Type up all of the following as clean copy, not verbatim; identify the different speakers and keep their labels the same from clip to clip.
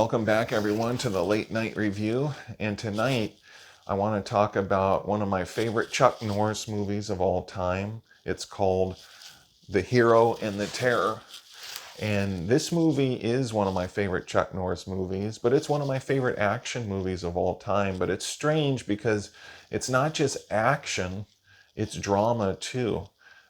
Speaker 1: Welcome back, everyone, to the Late Night Review. And tonight, I want to talk about one of my favorite Chuck Norris movies of all time. It's called The Hero and the Terror. And this movie is one of my favorite Chuck Norris movies, but it's one of my favorite action movies of all time. But it's strange because it's not just action, it's drama too.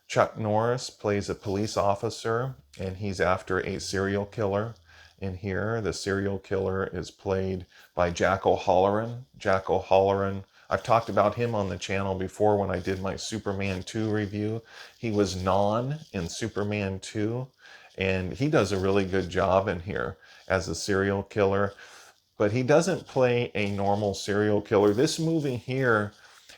Speaker 1: Chuck Norris plays a police officer, and he's after a serial killer. In here, the serial killer is played by Jack O'Halloran. Jack O'Halloran, I've talked about him on the channel before when I did my Superman 2 review. He was Non in Superman 2, and he does a really good job in here as a serial killer. But he doesn't play a normal serial killer. This movie here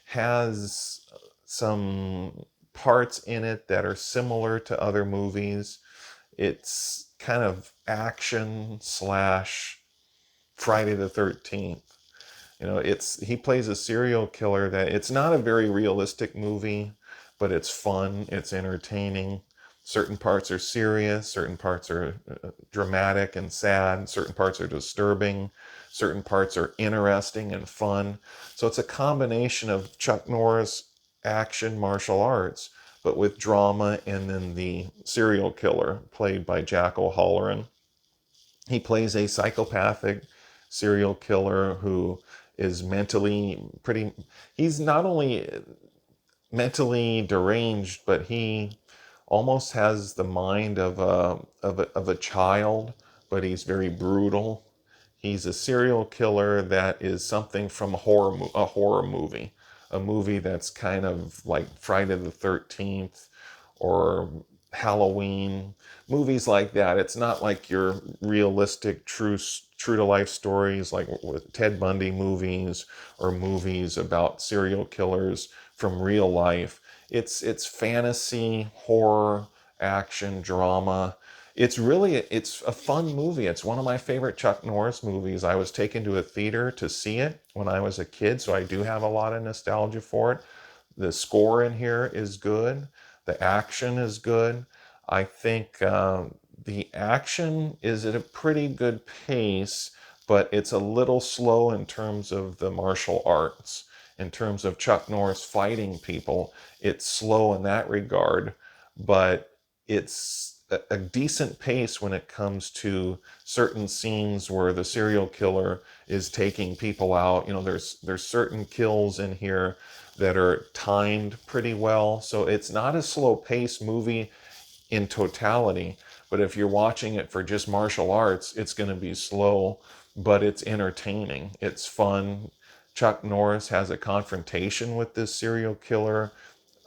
Speaker 1: has some parts in it that are similar to other movies. It's kind of action slash Friday the 13th. He plays a serial killer that it's not a very realistic movie, but it's fun, it's entertaining. Certain parts are serious, certain parts are dramatic and sad, certain parts are disturbing, certain parts are interesting and fun. So it's a combination of Chuck Norris action martial arts, but with drama, and then the serial killer played by Jack O'Halloran. He plays a psychopathic serial killer who is he's not only mentally deranged, but he almost has the mind of a child, but he's very brutal. He's a serial killer that is something from a horror movie, a movie that's kind of like Friday the 13th or Halloween, movies like that. It's not like your realistic, true to life stories like with Ted Bundy movies or movies about serial killers from real life. It's fantasy, horror, action, drama. It's a fun movie. It's one of my favorite Chuck Norris movies. I was taken to a theater to see it when I was a kid, so I do have a lot of nostalgia for it. The score in here is good. The action is good. I think the action is at a pretty good pace, but it's a little slow in terms of the martial arts. In terms of Chuck Norris fighting people, it's slow in that regard, but it's a decent pace when it comes to certain scenes where the serial killer is taking people out. There's certain kills in here that are timed pretty well. So it's not a slow paced movie in totality, but if you're watching it for just martial arts, it's going to be slow, but it's entertaining. It's fun. Chuck Norris has a confrontation with this serial killer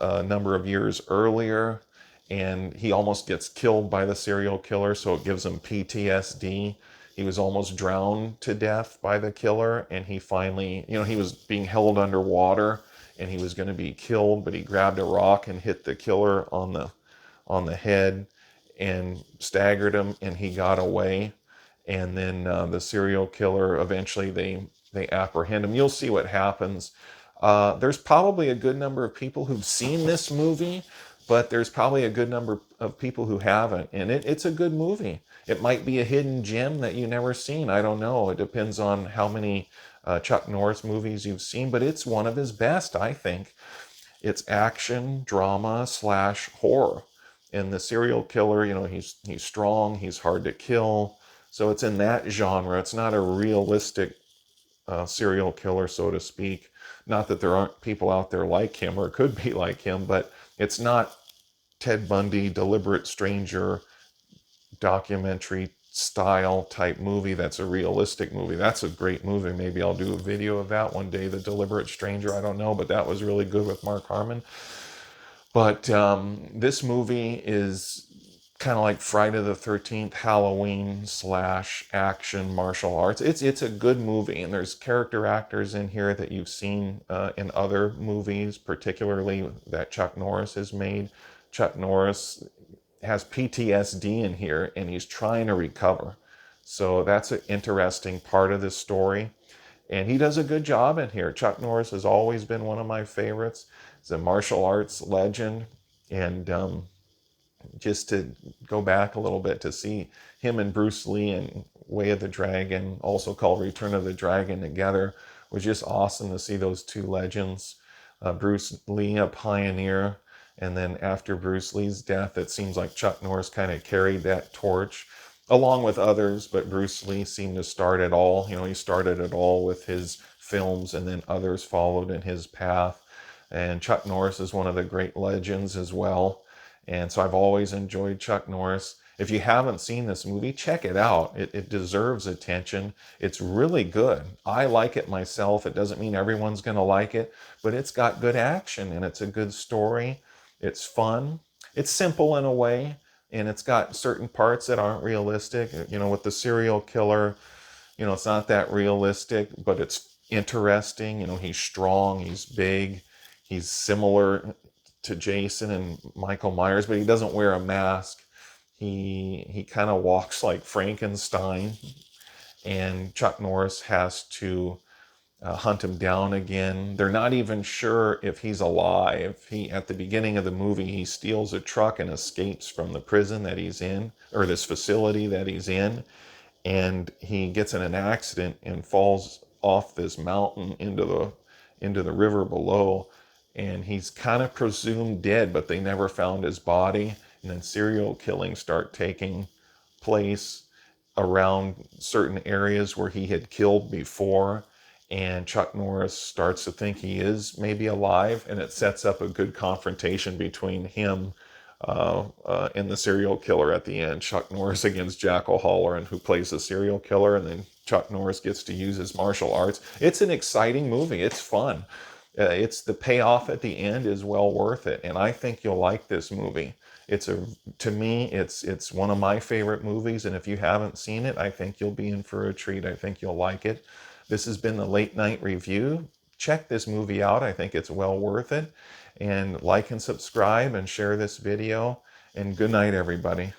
Speaker 1: a number of years earlier, and he almost gets killed by the serial killer, so it gives him PTSD. He was almost drowned to death by the killer, and he finally, he was being held underwater and he was going to be killed, but he grabbed a rock and hit the killer on the head and staggered him, and he got away. And then the serial killer, eventually they apprehend him. You'll see what happens. There's probably a good number of people who've seen this movie, but there's probably a good number of people who haven't. And it's a good movie. It might be a hidden gem that you've never seen. I don't know. It depends on how many Chuck Norris movies you've seen, but it's one of his best, I think. It's action, drama slash horror. And the serial killer, he's strong, he's hard to kill. So it's in that genre. It's not a realistic serial killer, so to speak. Not that there aren't people out there like him or could be like him, but it's not Ted Bundy, Deliberate Stranger, documentary style type movie that's a realistic movie. That's a great movie. Maybe I'll do a video of that one day, The Deliberate Stranger. I don't know, but that was really good with Mark Harmon. But this movie is kind of like Friday the 13th, Halloween slash action martial arts. It's a good movie, and there's character actors in here that you've seen in other movies, particularly that Chuck Norris has made. Chuck Norris has PTSD in here, and he's trying to recover. So that's an interesting part of this story. And he does a good job in here. Chuck Norris has always been one of my favorites. He's a martial arts legend. And just to go back a little bit to see him and Bruce Lee and Way of the Dragon, also called Return of the Dragon, together was just awesome to see those two legends. Bruce Lee, a pioneer, and then after Bruce Lee's death, it seems like Chuck Norris kind of carried that torch along with others, but Bruce Lee seemed to start it all. You know, he started it all with his films, and then others followed in his path. And Chuck Norris is one of the great legends as well. And so I've always enjoyed Chuck Norris. If you haven't seen this movie, check it out. It deserves attention. It's really good. I like it myself. It doesn't mean everyone's going to like it, but it's got good action and it's a good story. It's fun. It's simple in a way, and it's got certain parts that aren't realistic. You know, with the serial killer, you know, it's not that realistic, but it's interesting. You know, he's strong, he's big, he's similar to Jason and Michael Myers, but he doesn't wear a mask. He kind of walks like Frankenstein, and Chuck Norris has to hunt him down again. They're not even sure if he's alive. At the beginning of the movie, he steals a truck and escapes from the prison that he's in, or this facility that he's in, and he gets in an accident and falls off this mountain into the river below, and he's kind of presumed dead, but they never found his body. And then serial killings start taking place around certain areas where he had killed before, and Chuck Norris starts to think he is maybe alive, and it sets up a good confrontation between him and the serial killer at the end. Chuck Norris against Jack O'Halloran, who plays the serial killer, and then Chuck Norris gets to use his martial arts. It's an exciting movie. It's fun. It's the payoff at the end is well worth it, and I think you'll like this movie. To me, it's one of my favorite movies, and if you haven't seen it, I think you'll be in for a treat. I think you'll like it. This has been the Late Night Review. Check this movie out. I think it's well worth it. And like and subscribe and share this video. And good night, everybody.